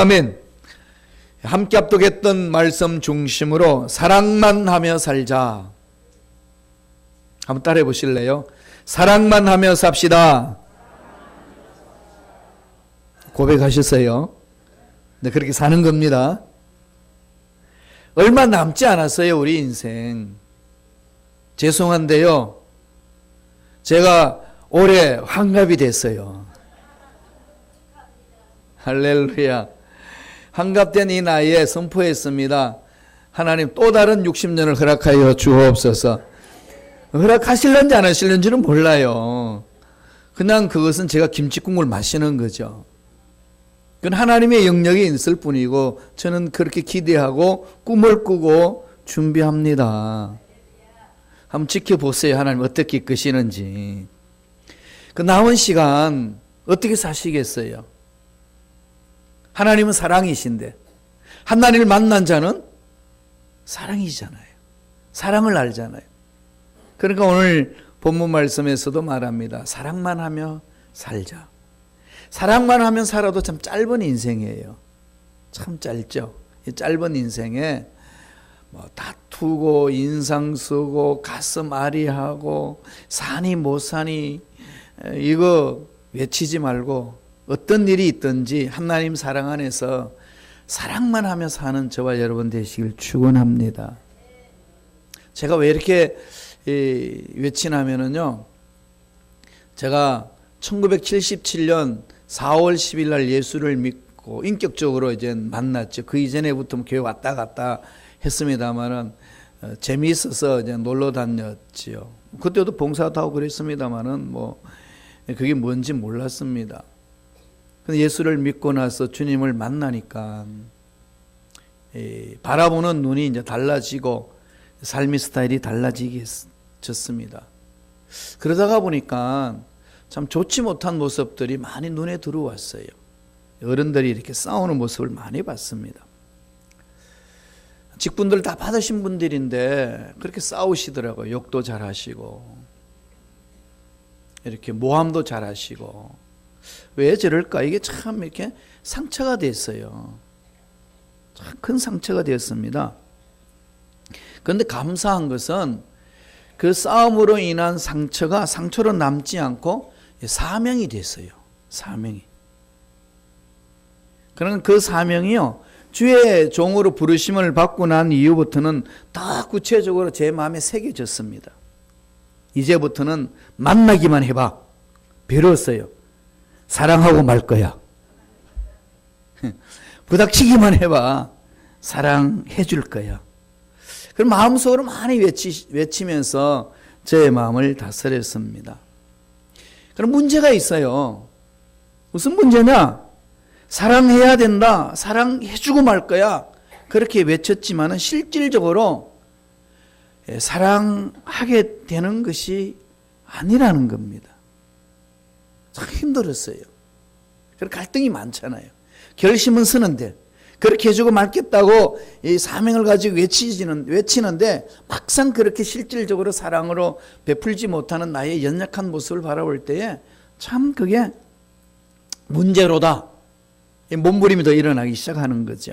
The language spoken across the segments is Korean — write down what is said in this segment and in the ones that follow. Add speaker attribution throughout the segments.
Speaker 1: 아멘. 함께 합독했던 말씀 중심으로 사랑만 하며 살자. 한번 따라해 보실래요? 사랑만 하며 삽시다. 고백하셨어요? 네, 그렇게 사는 겁니다. 얼마 남지 않았어요, 우리 인생. 죄송한데요, 제가 올해 환갑이 됐어요. 할렐루야. 환갑된 이 나이에 선포했습니다. 하나님 또 다른 60년을 허락하여 주옵소서. 허락하실런지 안 하실런지는 몰라요. 그냥 그것은 제가 김치국물 마시는 거죠. 그건 하나님의 영역이 있을 뿐이고 저는 그렇게 기대하고 꿈을 꾸고 준비합니다. 한번 지켜보세요. 하나님 어떻게 이끄시는지. 그 남은 시간 어떻게 사시겠어요? 하나님은 사랑이신데 하나님을 만난 자는 사랑이잖아요. 사랑을 알잖아요. 그러니까 오늘 본문 말씀에서도 말합니다. 사랑만 하며 살자. 사랑만 하면 살아도 참 짧은 인생이에요. 참 짧죠. 이 짧은 인생에 뭐 다투고 인상 쓰고 가슴 아리하고 사니 못 사니 이거 외치지 말고 어떤 일이 있든지 하나님 사랑 안에서 사랑만 하며 사는 저와 여러분 되시길 축원합니다. 제가 왜 이렇게 외치냐면요, 제가 1977년 4월 10일 날 예수를 믿고 인격적으로 이제 만났죠. 그 이전에부터 교회 왔다 갔다 했습니다만은 재미있어서 이제 놀러 다녔지요. 그때도 봉사도 하고 그랬습니다만은 뭐 그게 뭔지 몰랐습니다. 근데 예수를 믿고 나서 주님을 만나니까 바라보는 눈이 이제 달라지고 삶의 스타일이 달라지겠습니다. 그러다가 보니까 참 좋지 못한 모습들이 많이 눈에 들어왔어요. 어른들이 이렇게 싸우는 모습을 많이 봤습니다. 직분들 다 받으신 분들인데 그렇게 싸우시더라고요. 욕도 잘하시고 이렇게 모함도 잘하시고. 왜 저럴까? 이게 참 이렇게 상처가 됐어요. 참 큰 상처가 되었습니다. 그런데 감사한 것은 그 싸움으로 인한 상처가 상처로 남지 않고 사명이 됐어요. 사명이. 그러면 그 사명이요, 주의 종으로 부르심을 받고 난 이후부터는 더 구체적으로 제 마음에 새겨졌습니다. 이제부터는 만나기만 해봐. 배웠어요. 사랑하고 말 거야. 부닥치기만 해봐. 사랑해 줄 거야. 그럼 마음속으로 많이 외치면서 제 마음을 다스렸습니다. 그럼 문제가 있어요. 무슨 문제냐? 사랑해야 된다. 사랑해 주고 말 거야. 그렇게 외쳤지만은 실질적으로 사랑하게 되는 것이 아니라는 겁니다. 참 힘들었어요. 그래서 갈등이 많잖아요. 결심은 쓰는데 그렇게 해주고 말겠다고 이 사명을 가지고 외치는데 막상 그렇게 실질적으로 사랑으로 베풀지 못하는 나의 연약한 모습을 바라볼 때에 참 그게 문제로다. 몸부림이 더 일어나기 시작하는 거죠.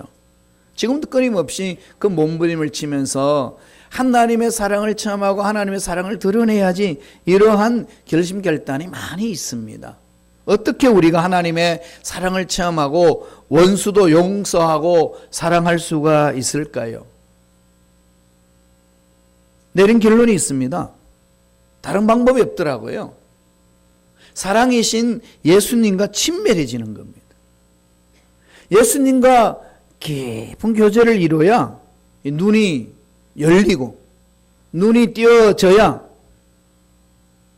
Speaker 1: 지금도 끊임없이 그 몸부림을 치면서 하나님의 사랑을 체험하고 하나님의 사랑을 드러내야지 이러한 결심 결단이 많이 있습니다. 어떻게 우리가 하나님의 사랑을 체험하고 원수도 용서하고 사랑할 수가 있을까요? 내린 결론이 있습니다. 다른 방법이 없더라고요. 사랑이신 예수님과 친밀해지는 겁니다. 예수님과 깊은 교제를 이루어야 눈이 열리고 눈이 띄어져야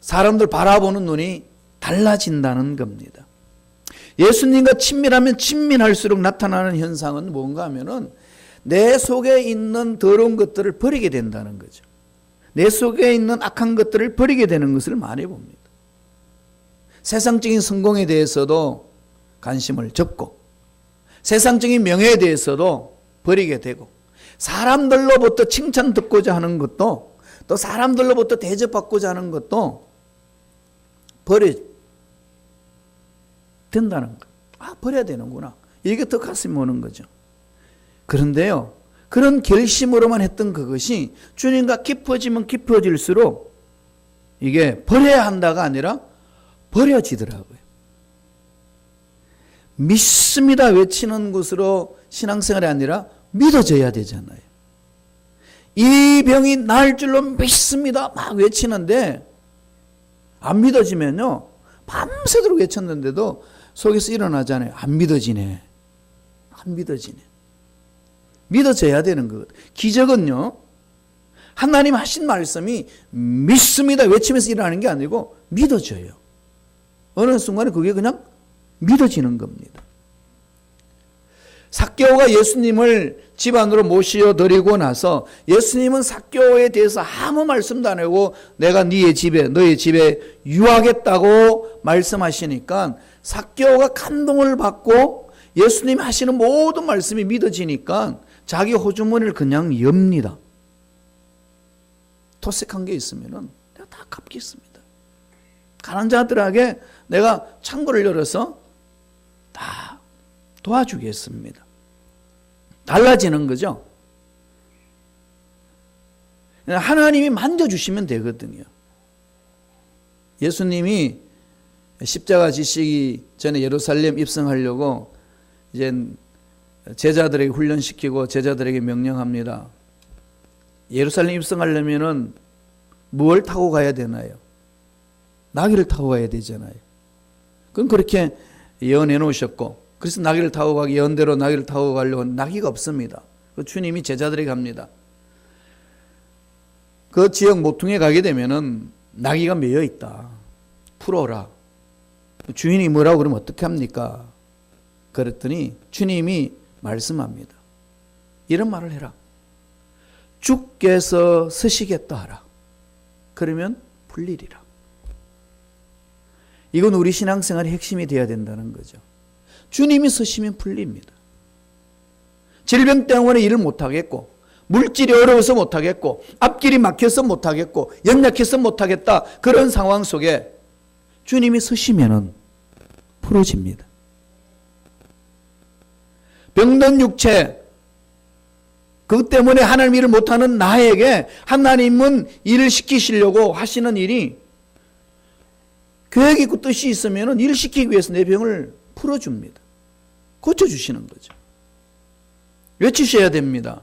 Speaker 1: 사람들 바라보는 눈이 달라진다는 겁니다. 예수님과 친밀하면 친밀할수록 나타나는 현상은 뭔가 하면은 내 속에 있는 더러운 것들을 버리게 된다는 거죠. 내 속에 있는 악한 것들을 버리게 되는 것을 많이 봅니다. 세상적인 성공에 대해서도 관심을 접고 세상적인 명예에 대해서도 버리게 되고 사람들로부터 칭찬 듣고자 하는 것도 또 사람들로부터 대접받고자 하는 것도 버려 된다는 거. 아, 버려야 되는구나. 이게 더 가슴이 오는 거죠. 그런데요, 그런 결심으로만 했던 그것이 주님과 깊어지면 깊어질수록 이게 버려야 한다가 아니라 버려지더라고요. 믿습니다 외치는 것으로 신앙생활이 아니라 믿어져야 되잖아요. 이 병이 나을 줄로 믿습니다 막 외치는데 안 믿어지면요, 밤새도록 외쳤는데도 속에서 일어나잖아요. 안 믿어지네. 안 믿어지네. 믿어져야 되는 것. 기적은요, 하나님 하신 말씀이 믿습니다 외치면서 일어나는 게 아니고 믿어져요. 어느 순간에 그게 그냥 믿어지는 겁니다. 삭개오가 예수님을 집 안으로 모셔드리고 나서 예수님은 삭개오에 대해서 아무 말씀도 안 하고 내가 너의 집에 유하겠다고 말씀하시니까 삭개오가 감동을 받고 예수님이 하시는 모든 말씀이 믿어지니까 자기 호주머니를 그냥 엽니다. 토색한 게 있으면 내가 다 갚겠습니다. 가난한 자들에게 내가 창고를 열어서 다 도와주겠습니다. 달라지는 거죠. 하나님이 만져주시면 되거든요. 예수님이 십자가 지시기 전에 예루살렘 입성하려고 이제 제자들에게 훈련시키고 제자들에게 명령합니다. 예루살렘 입성하려면은 뭘 타고 가야 되나요? 나귀를 타고 가야 되잖아요. 그럼 그렇게 예언해 놓으셨고, 그래서 나귀를 타고 가기 예언대로 나귀를 타고 가려고 나귀가 없습니다. 그 주님이 제자들에게 합니다. 그 지역 모퉁이에 가게 되면은 나귀가 매여 있다. 풀어라. 주인이 뭐라고 그러면 어떻게 합니까? 그랬더니 주님이 말씀합니다. 이런 말을 해라. 주께서 서시겠다 하라. 그러면 풀리리라. 이건 우리 신앙생활의 핵심이 되어야 된다는 거죠. 주님이 서시면 풀립니다. 질병 때문에 일을 못하겠고, 물질이 어려워서 못하겠고, 앞길이 막혀서 못하겠고, 연약해서 못하겠다. 그런 상황 속에 주님이 서시면 풀어집니다. 병든 육체, 그것 때문에 하나님 일을 못하는 나에게 하나님은 일을 시키시려고 하시는 일이 계획 있고 뜻이 있으면 일을 시키기 위해서 내 병을 풀어줍니다. 고쳐주시는 거죠. 외치셔야 됩니다.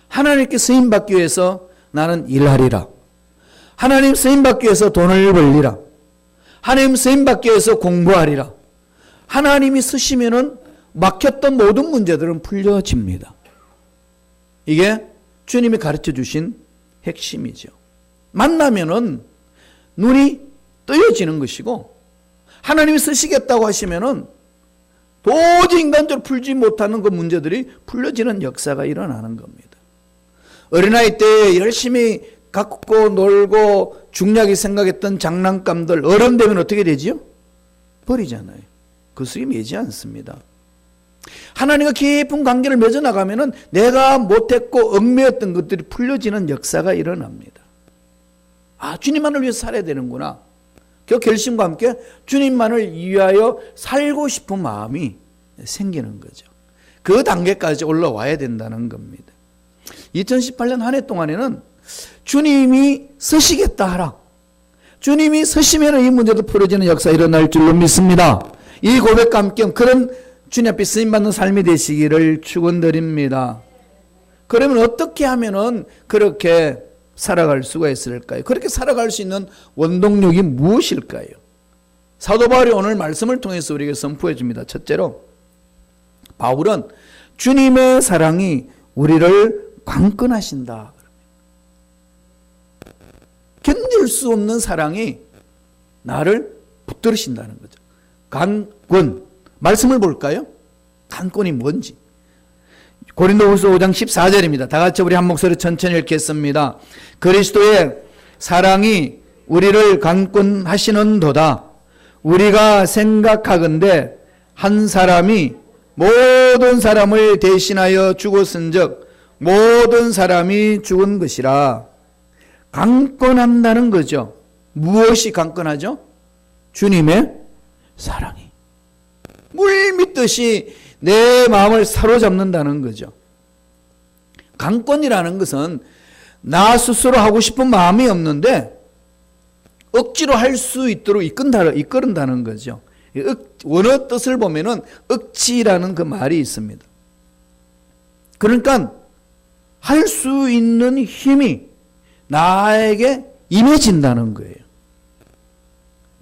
Speaker 1: 하나님께 쓰임받기 위해서 나는 일하리라. 하나님 쓰임받기 위해서 돈을 벌리라. 하나님 쓰임받기 위해서 공부하리라. 하나님이 쓰시면은 막혔던 모든 문제들은 풀려집니다. 이게 주님이 가르쳐 주신 핵심이죠. 만나면은 눈이 뜨여지는 것이고, 하나님이 쓰시겠다고 하시면은 도저히 인간적으로 풀지 못하는 그 문제들이 풀려지는 역사가 일어나는 겁니다. 어린아이 때 열심히 갖고 놀고 중요하게 생각했던 장난감들 어른 되면 어떻게 되지요? 버리잖아요. 그 속에 매지 않습니다. 하나님과 깊은 관계를 맺어나가면은 내가 못했고 얽매였던 것들이 풀려지는 역사가 일어납니다. 아, 주님만을 위해서 살아야 되는구나. 그 결심과 함께 주님만을 위하여 살고 싶은 마음이 생기는 거죠. 그 단계까지 올라와야 된다는 겁니다. 2018년 한 해 동안에는 주님이 서시겠다 하라. 주님이 서시면 이 문제도 풀어지는 역사 일어날 줄로 믿습니다. 이 고백과 함께 그런 주님 앞에 쓰임받는 삶이 되시기를 축원드립니다. 그러면 어떻게 하면은 그렇게 살아갈 수가 있을까요? 그렇게 살아갈 수 있는 원동력이 무엇일까요? 사도 바울이 오늘 말씀을 통해서 우리에게 선포해 줍니다. 첫째로 바울은 주님의 사랑이 우리를 강권하신다. 견딜 수 없는 사랑이 나를 붙들으신다는 거죠. 강권. 말씀을 볼까요? 강권이 뭔지. 고린도후서 5장 14절입니다. 다 같이 우리 한 목소리 천천히 읽겠습니다. 그리스도의 사랑이 우리를 강권하시는도다. 우리가 생각하건대 한 사람이 모든 사람을 대신하여 죽었은즉 모든 사람이 죽은 것이라. 강권한다는 거죠. 무엇이 강권하죠? 주님의 사랑이. 물 믿듯이 내 마음을 사로잡는다는 거죠. 강권이라는 것은 나 스스로 하고 싶은 마음이 없는데 억지로 할 수 있도록 이끌은다는 거죠. 원어 뜻을 보면은 억지라는 그 말이 있습니다. 그러니까 할 수 있는 힘이 나에게 임해진다는 거예요.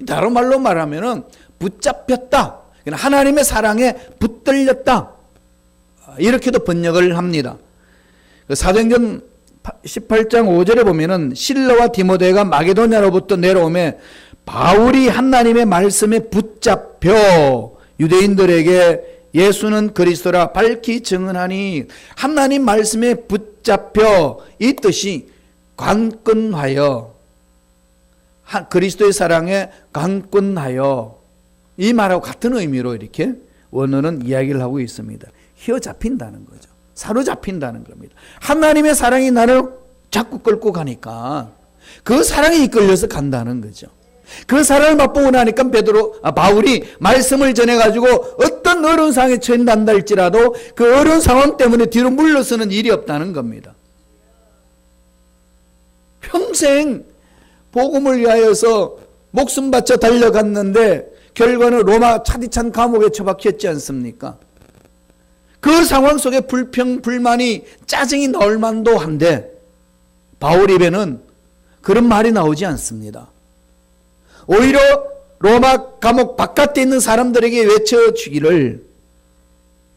Speaker 1: 다른 말로 말하면은 붙잡혔다. 하나님의 사랑에 붙들렸다. 이렇게도 번역을 합니다. 사도행전 18장 5절에 보면은 실라와 디모데가 마게도냐로부터 내려오매 바울이 하나님의 말씀에 붙잡혀 유대인들에게 예수는 그리스도라 밝히 증언하니, 하나님 말씀에 붙잡혀 이 뜻이 관건하여, 그리스도의 사랑에 관건하여, 이 말하고 같은 의미로 이렇게 원어는 이야기를 하고 있습니다. 휘어잡힌다는 거죠. 사로잡힌다는 겁니다. 하나님의 사랑이 나를 자꾸 끌고 가니까 그 사랑에 이끌려서 간다는 거죠. 그 사랑을 맛보고 나니까 바울이 말씀을 전해가지고 어떤 어려운 상황에 처한다 할지라도 그 어려운 상황 때문에 뒤로 물러서는 일이 없다는 겁니다. 평생 복음을 위하여서 목숨 바쳐 달려갔는데 결과는 로마 차디찬 감옥에 처박혔지 않습니까? 그 상황 속에 불평, 불만이, 짜증이 나올 만도 한데 바울 입에는 그런 말이 나오지 않습니다. 오히려 로마 감옥 바깥에 있는 사람들에게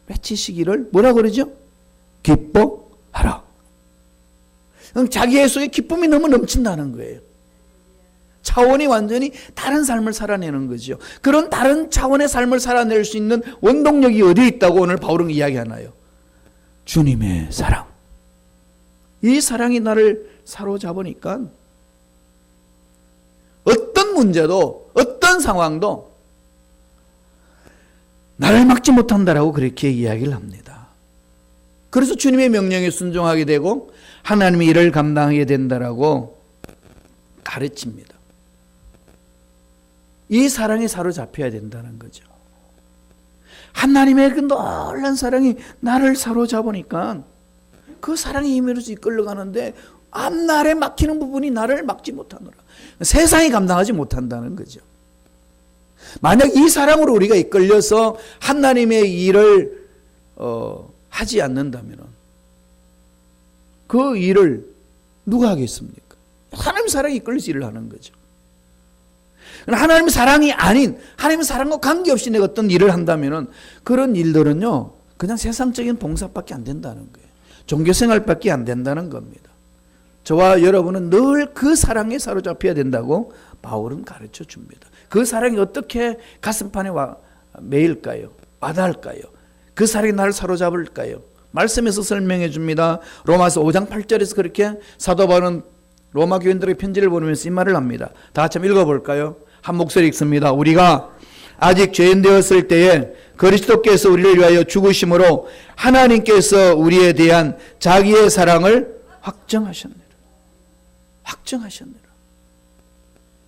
Speaker 1: 외치시기를 뭐라 그러죠? 기뻐하라. 자기의 속에 기쁨이 너무 넘친다는 거예요. 차원이 완전히 다른 삶을 살아내는 거죠. 그런 다른 차원의 삶을 살아낼 수 있는 원동력이 어디에 있다고 오늘 바울은 이야기하나요? 주님의 사랑. 이 사랑이 나를 사로잡으니까 어떤 문제도 어떤 상황도 나를 막지 못한다라고 그렇게 이야기를 합니다. 그래서 주님의 명령에 순종하게 되고 하나님의 일을 감당하게 된다라고 가르칩니다. 이 사랑에 사로잡혀야 된다는 거죠. 하나님의 그 놀라운 사랑이 나를 사로잡으니까 그 사랑의 힘으로서 이끌려가는데 앞날에 막히는 부분이 나를 막지 못하노라. 세상이 감당하지 못한다는 거죠. 만약 이 사랑으로 우리가 이끌려서 하나님의 일을 하지 않는다면 그 일을 누가 하겠습니까? 하나님 사랑이 이끌려서 일을 하는 거죠. 하나님 사랑이 아닌, 하나님 사랑과 관계없이 내가 어떤 일을 한다면 그런 일들은요 그냥 세상적인 봉사밖에 안 된다는 거예요. 종교생활밖에 안 된다는 겁니다. 저와 여러분은 늘 그 사랑에 사로잡혀야 된다고 바울은 가르쳐 줍니다. 그 사랑이 어떻게 가슴판에 매일까요? 와닿을까요? 그 사랑이 나를 사로잡을까요? 말씀에서 설명해 줍니다. 로마서 5장 8절에서 그렇게 사도 바울은 로마 교인들에게 편지를 보내면서 이 말을 합니다. 다 같이 한번 읽어볼까요? 한 목소리 읽습니다. 우리가 아직 죄인 되었을 때에 그리스도께서 우리를 위하여 죽으심으로 하나님께서 우리에 대한 자기의 사랑을 확정하셨느니라. 확정하셨느니라.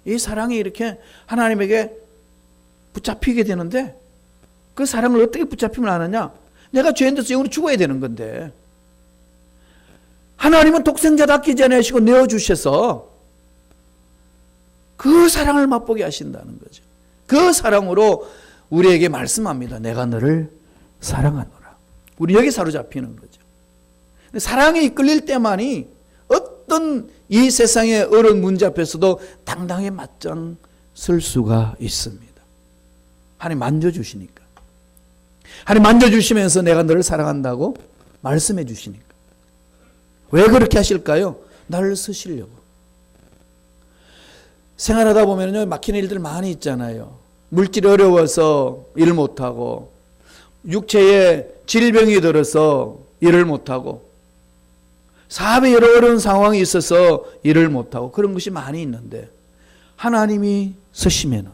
Speaker 1: 이 사랑이 이렇게 하나님에게 붙잡히게 되는데 그 사랑을 어떻게 붙잡히면 아느냐? 내가 죄인 돼서 영원히 죽어야 되는 건데 하나님은 독생자답게 전하시고 내어주셔서 그 사랑을 맛보게 하신다는 거죠. 그 사랑으로 우리에게 말씀합니다. 내가 너를 사랑하노라. 우리 여기 사로잡히는 거죠. 사랑에 이끌릴 때만이 어떤 이 세상의 어려운 문제 앞에서도 당당히 맞짱 설 수가 있습니다. 하나님 만져주시니까. 하나님 만져주시면서 내가 너를 사랑한다고 말씀해 주시니까. 왜 그렇게 하실까요? 나를 쓰시려고. 생활하다 보면요 막히는 일들 많이 있잖아요. 물질이 어려워서 일을 못하고, 육체에 질병이 들어서 일을 못하고, 사업에 여러 어려운 상황이 있어서 일을 못하고, 그런 것이 많이 있는데 하나님이 쓰시면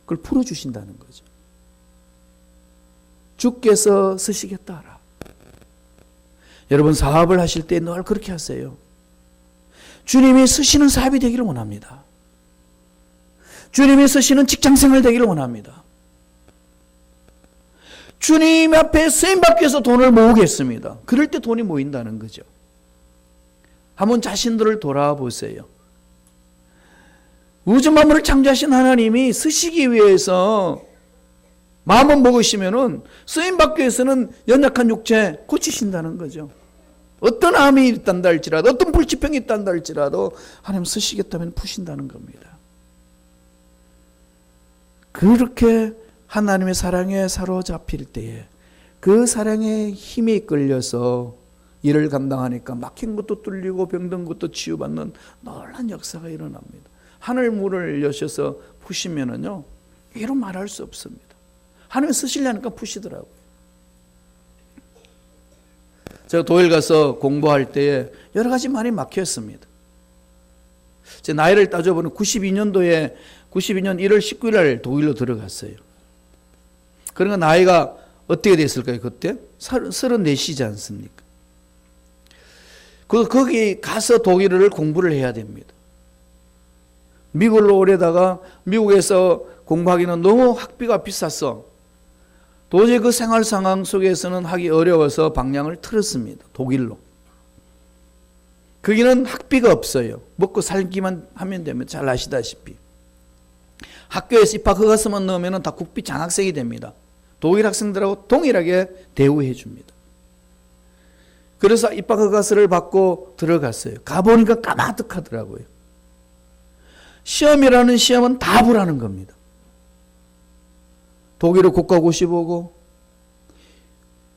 Speaker 1: 그걸 풀어주신다는 거죠. 주께서 쓰시겠다 하라. 여러분 사업을 하실 때 늘 그렇게 하세요. 주님이 쓰시는 사업이 되기를 원합니다. 주님이 쓰시는 직장생활 되기를 원합니다. 주님 앞에 쓰임받기 위해서 돈을 모으겠습니다. 그럴 때 돈이 모인다는 거죠. 한번 자신들을 돌아보세요. 우주 만물을 창조하신 하나님이 쓰시기 위해서 마음을 먹으시면은 쓰임받기 위해서는 연약한 육체 고치신다는 거죠. 어떤 암이 있단다 할지라도, 어떤 불치병이 있단다 할지라도 하나님 쓰시겠다면 푸신다는 겁니다. 그렇게 하나님의 사랑에 사로잡힐 때에 그 사랑의 힘에 이끌려서 일을 감당하니까 막힌 것도 뚫리고 병든 것도 치유받는 놀라운 역사가 일어납니다. 하늘 문을 여셔서 푸시면은요, 이로 말할 수 없습니다. 하나님 쓰시려니까 푸시더라고요. 제가 독일 가서 공부할 때에 여러 가지 많이 막혔습니다. 제 나이를 따져보면 92년 1월 19일 날 독일로 들어갔어요. 그러니까 나이가 어떻게 됐을까요? 그때 34시지 않습니까? 거기 가서 독일어를 공부를 해야 됩니다. 미국으로 오려다가 미국에서 공부하기는 너무 학비가 비쌌어. 도저히 그 생활 상황 속에서는 하기 어려워서 방향을 틀었습니다. 독일로. 거기는 학비가 없어요. 먹고 살기만 하면 되면 잘 아시다시피. 학교에서 입학 허가서만 넣으면 다 국비 장학생이 됩니다. 독일 학생들하고 동일하게 대우해 줍니다. 그래서 입학 허가서를 받고 들어갔어요. 가보니까 까마득하더라고요. 시험이라는 시험은 답을 겁니다. 독일어 국가고시 보고,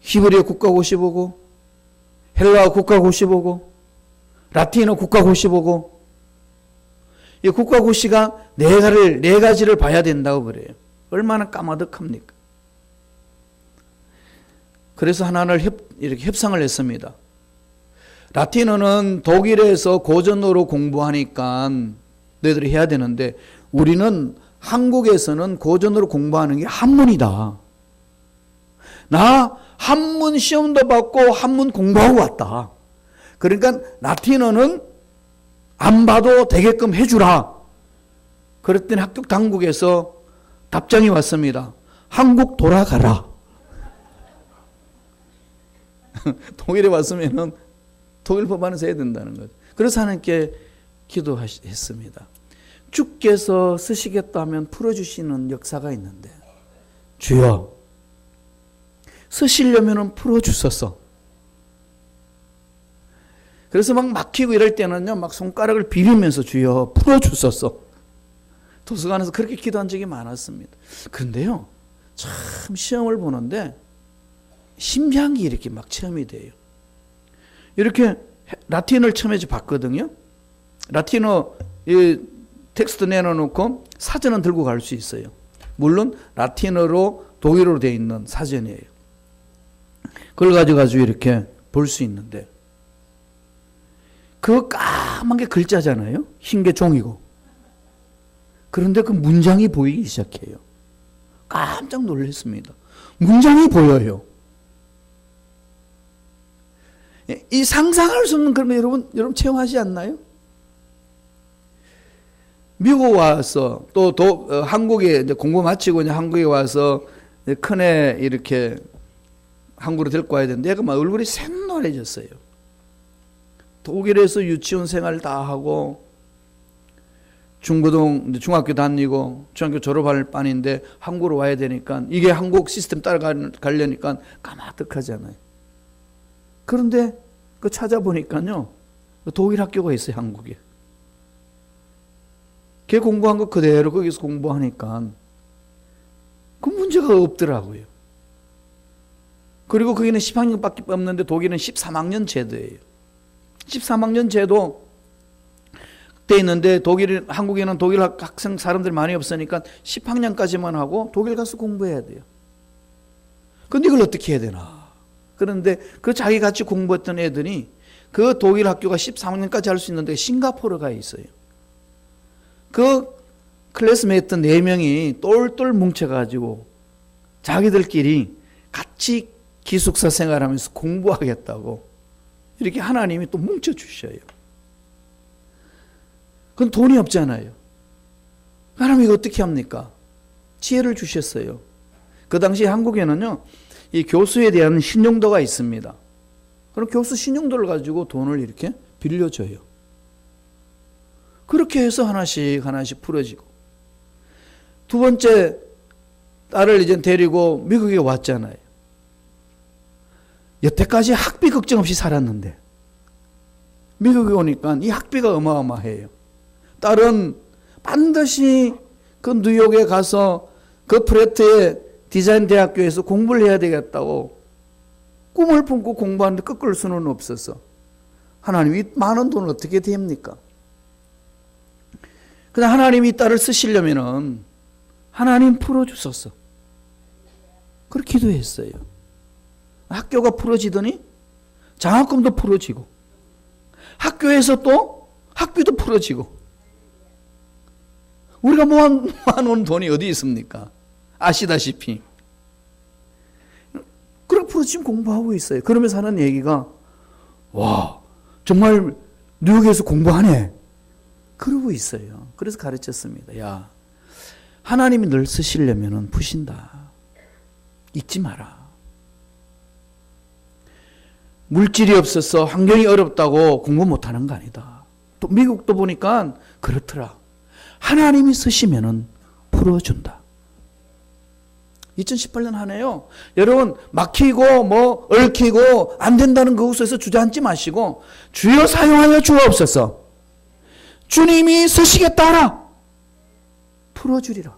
Speaker 1: 히브리어 국가고시 보고, 헬라어 국가고시 보고, 라틴어 국가고시 보고, 이 국가고시가 네 가지를 봐야 된다고 그래요. 얼마나 까마득합니까? 그래서 하나를 이렇게 협상을 했습니다. 라틴어는 독일에서 고전어로 공부하니까 너희들이 해야 되는데, 우리는 한국에서는 고전으로 공부하는 게 한문이다. 나 한문 시험도 받고 한문 공부하고 왔다. 그러니까 라틴어는 안 봐도 되게끔 해주라. 그랬더니 학교 당국에서 답장이 왔습니다. 한국 돌아가라. 독일에 왔으면 독일 법안에서 해야 된다는 거죠. 그래서 하나님께 기도했습니다. 주께서 쓰시겠다 하면 풀어주시는 역사가 있는데, 주여 쓰시려면 풀어주소서. 그래서 막 막히고 이럴 때는요, 막 손가락을 비비면서 주여 풀어주소서. 도서관에서 그렇게 기도한 적이 많았습니다. 그런데요, 참 시험을 보는데 심장이 이렇게 막 체험이 돼요. 이렇게 라틴어를 처음에 봤거든요. 라틴어 텍스트 내놓고 사전은 들고 갈 수 있어요. 물론 라틴어로 독일어로 되어 있는 사전이에요. 그걸 가지고 이렇게 볼 수 있는데, 그거 까만 게 글자잖아요. 흰 게 종이고. 그런데 그 문장이 보이기 시작해요. 깜짝 놀랐습니다. 문장이 보여요. 이 상상할 수 없는 그런 거 여러분 체험하지 않나요? 미국 와서 또 한국에 이제 공부 마치고 이제 한국에 와서 큰애 이렇게 한국으로 데리고 와야 되는데 얘가 막 얼굴이 샛노래졌어요. 독일에서 유치원 생활 다 하고 중학교 다니고 중학교 졸업할 빤인데 한국으로 와야 되니까 이게 한국 시스템 따라가려니까 까마득하잖아요. 그런데 그 찾아보니까요, 독일 학교가 있어요, 한국에. 걔 공부한 거 그대로 거기서 공부하니까 그 문제가 없더라고요. 그리고 거기는 10학년밖에 없는데 독일은 13학년 제도예요. 13학년 제도 돼 있는데 한국에는 독일 학생 사람들이 많이 없으니까 10학년까지만 하고 독일 가서 공부해야 돼요. 근데 이걸 어떻게 해야 되나? 그런데 그 자기 같이 공부했던 애들이 그 독일 학교가 13학년까지 할 수 있는데 싱가포르 가 있어요. 그 클래스메이트 4명이 똘똘 뭉쳐가지고 자기들끼리 같이 기숙사 생활하면서 공부하겠다고 이렇게 하나님이 또 뭉쳐주셔요. 그건 돈이 없잖아요. 하나님이 이거 어떻게 합니까? 지혜를 주셨어요. 그 당시 한국에는요, 이 교수에 대한 신용도가 있습니다. 그럼 교수 신용도를 가지고 돈을 이렇게 빌려줘요. 그렇게 해서 하나씩 하나씩 풀어지고, 두 번째 딸을 이제 데리고 미국에 왔잖아요. 여태까지 학비 걱정 없이 살았는데 미국에 오니까 이 학비가 어마어마해요. 딸은 반드시 그 뉴욕에 가서 그 프레트의 디자인 대학교에서 공부를 해야 되겠다고 꿈을 품고 공부하는데 꺾을 수는 없어서, 하나님 이 많은 돈을 어떻게 됩니까? 그냥 하나님이 이 딸을 쓰시려면은 하나님 풀어주소서. 그렇게 기도했어요. 학교가 풀어지더니 장학금도 풀어지고, 학교에서 또 학비도 풀어지고. 우리가 모아놓은 돈이 어디 있습니까? 아시다시피. 그렇게 풀어지면 공부하고 있어요. 그러면서 하는 얘기가, 와, 정말 뉴욕에서 공부하네. 그러고 있어요. 그래서 가르쳤습니다. 야, 하나님이 널 쓰시려면 푸신다. 잊지 마라. 물질이 없어서 환경이 어렵다고 공부 못하는 거 아니다. 또 미국도 보니까 그렇더라. 하나님이 쓰시면 풀어준다. 2018년 한 해요. 여러분 막히고 뭐 얽히고 안 된다는 그곳에서 주저앉지 마시고, 주여 사용하여 주옵소서. 주님이 쓰시겠다 하라. 풀어주리라.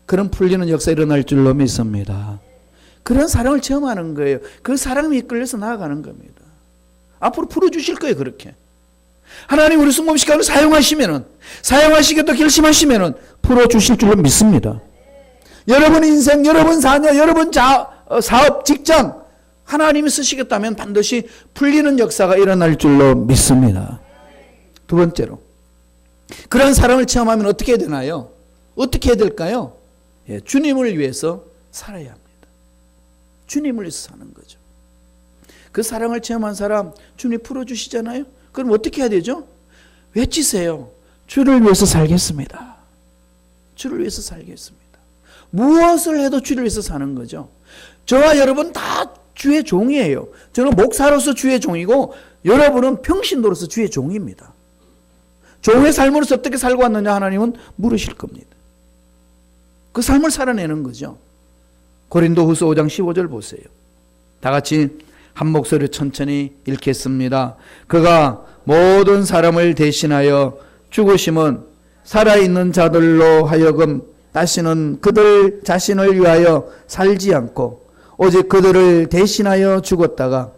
Speaker 1: 그런 풀리는 역사 일어날 줄로 믿습니다. 그런 사랑을 체험하는 거예요. 그 사랑이 이끌려서 나아가는 겁니다. 앞으로 풀어주실 거예요. 그렇게 하나님 우리 순금시간을 사용하시겠다 결심하시면은 풀어주실 줄로 믿습니다. 여러분 인생, 여러분 자녀, 여러분 사업, 직장 하나님이 쓰시겠다면 반드시 풀리는 역사가 일어날 줄로 믿습니다. 두 번째로, 그런 사랑을 체험하면 어떻게 해야 되나요? 어떻게 해야 될까요? 예, 주님을 위해서 살아야 합니다. 주님을 위해서 사는 거죠. 그 사랑을 체험한 사람 주님 풀어주시잖아요. 그럼 어떻게 해야 되죠? 외치세요. 주를 위해서 살겠습니다. 주를 위해서 살겠습니다. 무엇을 해도 주를 위해서 사는 거죠. 저와 여러분 다 주의 종이에요. 저는 목사로서 주의 종이고, 여러분은 평신도로서 주의 종입니다. 종의 삶으로서 어떻게 살고 왔느냐 하나님은 물으실 겁니다. 그 삶을 살아내는 거죠. 고린도후서 5장 15절 보세요. 다 같이 한 목소리로 천천히 읽겠습니다. 그가 모든 사람을 대신하여 죽으심은 살아있는 자들로 하여금 다시는 그들 자신을 위하여 살지 않고 오직 그들을 대신하여 죽었다가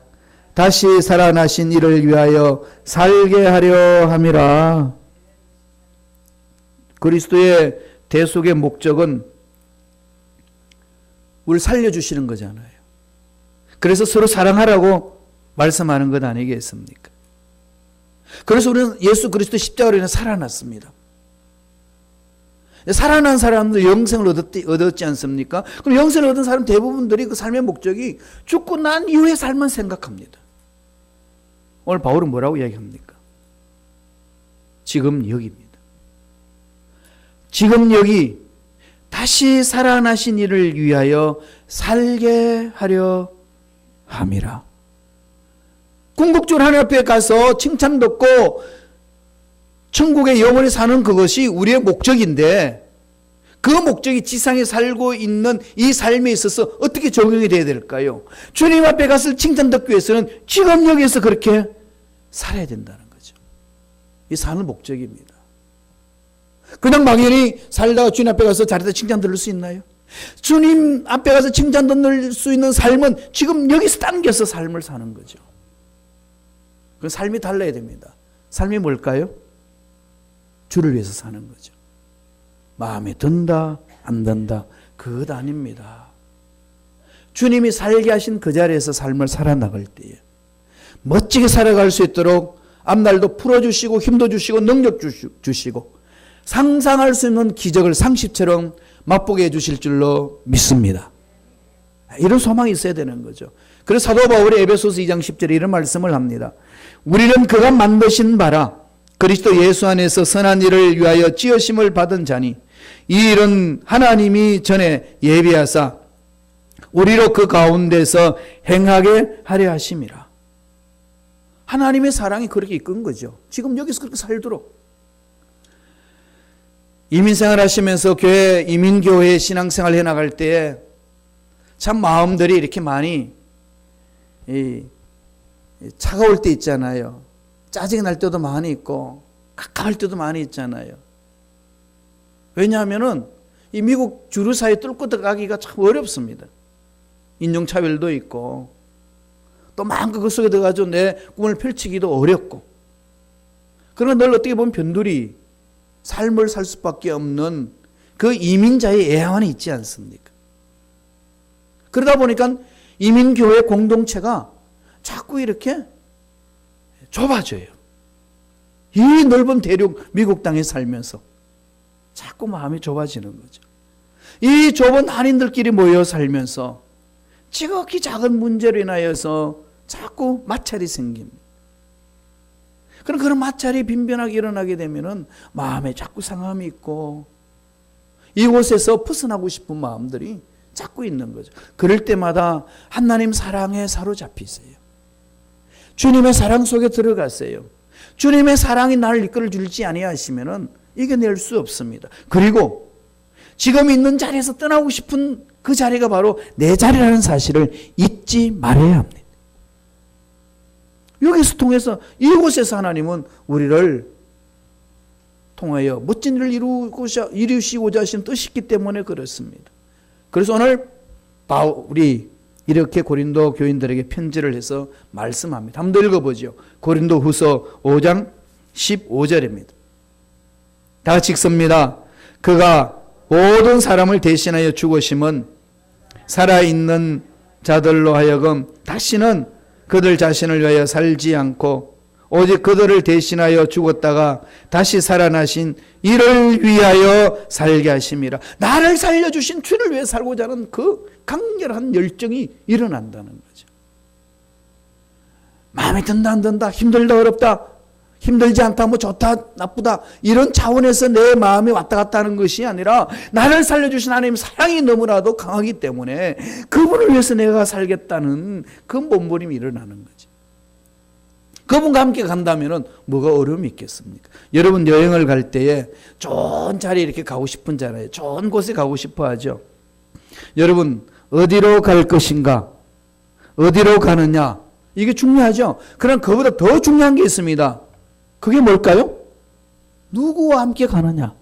Speaker 1: 다시 살아나신 이를 위하여 살게 하려 함이라. 그리스도의 대속의 목적은 우리를 살려주시는 거잖아요. 그래서 서로 사랑하라고 말씀하는 것 아니겠습니까? 그래서 우리는 예수 그리스도 십자가로 인해 살아났습니다. 살아난 사람들 영생을 얻었지 않습니까? 그럼 영생을 얻은 사람 대부분들이 그 삶의 목적이 죽고 난 이후의 삶만 생각합니다. 오늘 바울은 뭐라고 이야기합니까? 지금 여기입니다. 지금 여기 다시 살아나신 이를 위하여 살게 하려 함이라. 궁극적으로 하나님 앞에 가서 칭찬 듣고 천국에 영원히 사는 그것이 우리의 목적인데, 그 목적이 지상에 살고 있는 이 삶에 있어서 어떻게 적용이 돼야 될까요? 주님 앞에 가서 칭찬 듣기 위해서는 지금 여기에서 그렇게 살아야 된다는 거죠. 이 사는 목적입니다. 그냥 막연히 살다가 주님 앞에 가서 자리에서 칭찬 들을 수 있나요? 주님 앞에 가서 칭찬 듣을 수 있는 삶은 지금 여기서 당겨서 삶을 사는 거죠. 그 삶이 달라야 됩니다. 삶이 뭘까요? 주를 위해서 사는 거죠. 마음에 든다 안 든다 그것 아닙니다. 주님이 살게 하신 그 자리에서 삶을 살아나갈 때에 멋지게 살아갈 수 있도록 앞날도 풀어주시고 힘도 주시고 능력 주시고 상상할 수 있는 기적을 상식처럼 맛보게 해주실 줄로 믿습니다. 이런 소망이 있어야 되는 거죠. 그래서 사도 바울이 에베소서 2장 10절에 이런 말씀을 합니다. 우리는 그가 만드신 바라 그리스도 예수 안에서 선한 일을 위하여 지으심을 받은 자니 이 일은 하나님이 전에 예비하사 우리로 그 가운데서 행하게 하려 하심이라. 하나님의 사랑이 그렇게 이끈 거죠. 지금 여기서 그렇게 살도록. 이민생활 하시면서 이민교회 신앙생활 해나갈 때에 참 마음들이 이렇게 많이 차가울 때 있잖아요. 짜증이 날 때도 많이 있고 가까울 때도 많이 있잖아요. 왜냐하면은 이 미국 주류 사회 뚫고 들어가기가 참 어렵습니다. 인종차별도 있고 또 마음껏 그 속에 들어가서 내 꿈을 펼치기도 어렵고, 그러나 늘 어떻게 보면 변두리 삶을 살 수밖에 없는 그 이민자의 애환이 있지 않습니까? 그러다 보니까 이민교회 공동체가 자꾸 이렇게 좁아져요. 이 넓은 대륙 미국 땅에 살면서 자꾸 마음이 좁아지는 거죠. 이 좁은 한인들끼리 모여 살면서 지극히 작은 문제로 인하여서 자꾸 마찰이 생깁니다. 그런 마찰이 빈번하게 일어나게 되면은 마음에 자꾸 상함이 있고 이곳에서 벗어나고 싶은 마음들이 자꾸 있는 거죠. 그럴 때마다 하나님 사랑에 사로잡히세요. 주님의 사랑 속에 들어가세요. 주님의 사랑이 나를 이끌어 줄지 아니하시면은 이겨낼 수 없습니다. 그리고 지금 있는 자리에서 떠나고 싶은 그 자리가 바로 내 자리라는 사실을 잊지 말아야 합니다. 여기서 통해서 이곳에서 하나님은 우리를 통하여 멋진 일을 이루시고자 하신 뜻이 있기 때문에 그렇습니다. 그래서 오늘 바울이 이렇게 고린도 교인들에게 편지를 해서 말씀합니다. 한번 더 읽어보죠. 고린도 후서 5장 15절입니다. 다 같이 읽습니다. 그가 모든 사람을 대신하여 죽으심은 살아있는 자들로 하여금 다시는 그들 자신을 위하여 살지 않고 오직 그들을 대신하여 죽었다가 다시 살아나신 이를 위하여 살게 하심이라. 나를 살려주신 주를 위해 살고자 하는 그 강렬한 열정이 일어난다는 거죠. 마음에 든다 안 든다, 힘들다 어렵다, 힘들지 않다, 뭐 좋다 나쁘다, 이런 차원에서 내 마음이 왔다 갔다 하는 것이 아니라 나를 살려주신 하나님 사랑이 너무나도 강하기 때문에 그분을 위해서 내가 살겠다는 그 몸부림이 일어나는 거지. 그분과 함께 간다면 뭐가 어려움이 있겠습니까? 여러분 여행을 갈 때에 좋은 자리에 이렇게 가고 싶은잖아요. 좋은 곳에 가고 싶어 하죠. 여러분 어디로 갈 것인가, 어디로 가느냐, 이게 중요하죠. 그러나 그보다 더 중요한 게 있습니다. 그게 뭘까요? 누구와 함께 가느냐.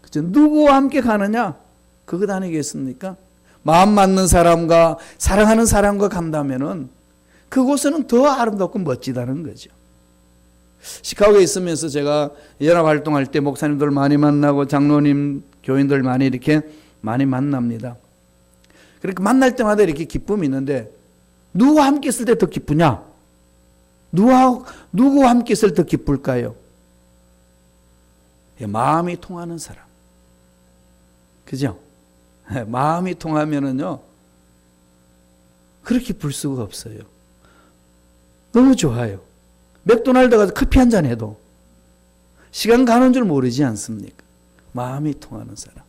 Speaker 1: 그죠? 누구와 함께 가느냐. 그것 아니겠습니까? 마음 맞는 사람과 사랑하는 사람과 간다면은 그곳은 더 아름답고 멋지다는 거죠. 시카고에 있으면서 제가 연합 활동할 때 목사님들 많이 만나고 장로님, 교인들 많이 이렇게 많이 만납니다. 그렇게 만날 때마다 이렇게 기쁨이 있는데 누구와 함께 있을 때 더 기쁘냐? 누구와 함께 있을 때 더 기쁠까요? 마음이 통하는 사람. 그죠? 마음이 통하면은요, 그렇게 기쁠 수가 없어요. 너무 좋아요. 맥도날드 가서 커피 한잔 해도 시간 가는 줄 모르지 않습니까? 마음이 통하는 사람.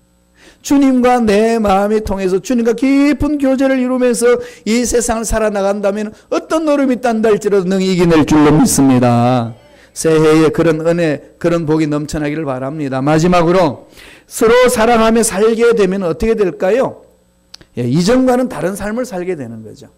Speaker 1: 주님과 내 마음이 통해서 주님과 깊은 교제를 이루면서 이 세상을 살아나간다면 어떤 노름이 딴다 할지라도 능히 이겨낼 줄로 믿습니다. 새해에 그런 은혜, 그런 복이 넘쳐나기를 바랍니다. 마지막으로 서로 사랑하며 살게 되면 어떻게 될까요? 이전과는 다른 삶을 살게 되는 거죠.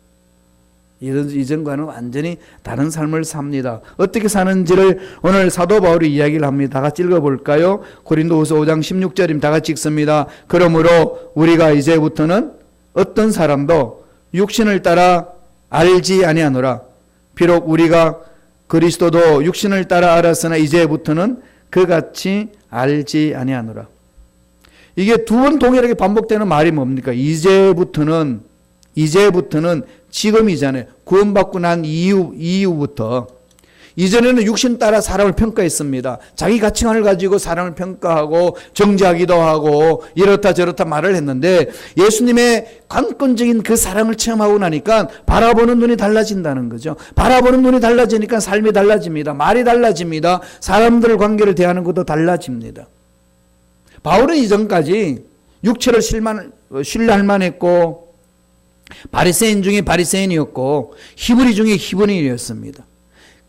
Speaker 1: 이전과는 완전히 다른 삶을 삽니다. 어떻게 사는지를 오늘 사도 바울이 이야기를 합니다. 다 같이 읽어볼까요? 고린도후서 5장 16절입니다. 다 같이 읽습니다. 그러므로 우리가 이제부터는 어떤 사람도 육신을 따라 알지 아니하노라. 비록 우리가 그리스도도 육신을 따라 알았으나 이제부터는 그같이 알지 아니하노라. 이게 두 번 동일하게 반복되는 말이 뭡니까? 이제부터는 지금이잖아요. 구원받고 난 이후부터. 이전에는 육신 따라 사람을 평가했습니다. 자기 가치관을 가지고 사람을 평가하고 정죄하기도 하고 이렇다 저렇다 말을 했는데 예수님의 관건적인 그 사랑을 체험하고 나니까 바라보는 눈이 달라진다는 거죠. 바라보는 눈이 달라지니까 삶이 달라집니다. 말이 달라집니다. 사람들 관계를 대하는 것도 달라집니다. 바울은 이전까지 육체를 신뢰할 만했고 바리새인 중에 바리새인이었고 히브리 중에 히브리인이었습니다.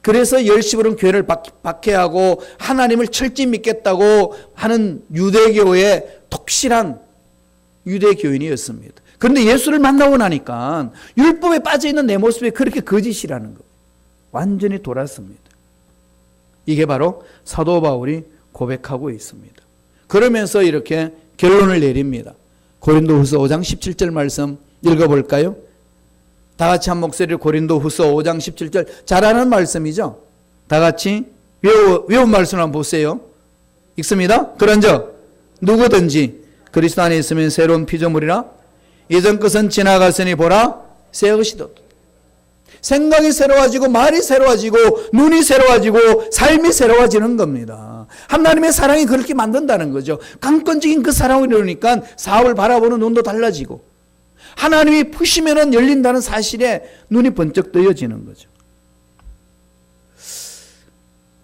Speaker 1: 그래서 열시부름 교회를 박해하고 하나님을 철저히 믿겠다고 하는 유대교의 독실한 유대교인이었습니다. 그런데 예수를 만나고 나니까 율법에 빠져있는 내 모습이 그렇게 거짓이라는 거예요. 완전히 돌았습니다. 이게 바로 사도 바울이 고백하고 있습니다. 그러면서 이렇게 결론을 내립니다. 고린도후서 5장 17절 말씀 읽어볼까요? 다 같이 한 목소리로 고린도후서 5장 17절 잘 아는 말씀이죠. 다 같이 외운 말씀 한번 보세요. 읽습니다. 그런즉 누구든지 그리스도 안에 있으면 새로운 피조물이라 이전 것은 지나갔으니 보라 새 것이 더. 생각이 새로워지고 말이 새로워지고 눈이 새로워지고 삶이 새로워지는 겁니다. 하나님의 사랑이 그렇게 만든다는 거죠. 강권적인 그 사랑을 이루니까 사업을 바라보는 눈도 달라지고 하나님이 푸시면은 열린다는 사실에 눈이 번쩍 뜨여지는 거죠.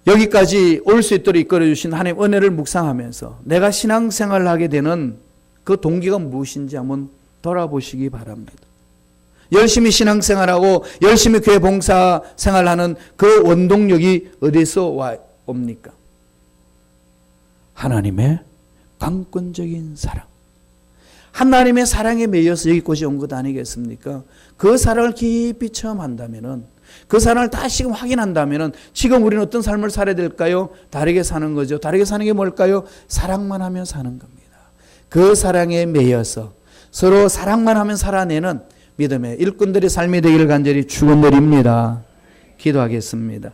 Speaker 1: 여기까지 올 수 있도록 이끌어주신 하나님 은혜를 묵상하면서 내가 신앙생활을 하게 되는 그 동기가 무엇인지 한번 돌아보시기 바랍니다. 열심히 신앙생활하고 열심히 교회 봉사생활하는 그 원동력이 어디서 옵니까? 하나님의 강권적인 사랑. 하나님의 사랑에 매여서 여기까지 온 것 아니겠습니까? 그 사랑을 깊이 체험한다면은, 그 사랑을 다시금 확인한다면은 지금 우리는 어떤 삶을 살아야 될까요? 다르게 사는 거죠. 다르게 사는 게 뭘까요? 사랑만 하며 사는 겁니다. 그 사랑에 매여서 서로 사랑만 하면 살아내는 믿음의 일꾼들의 삶이 되기를 간절히 축원드립니다. 기도하겠습니다.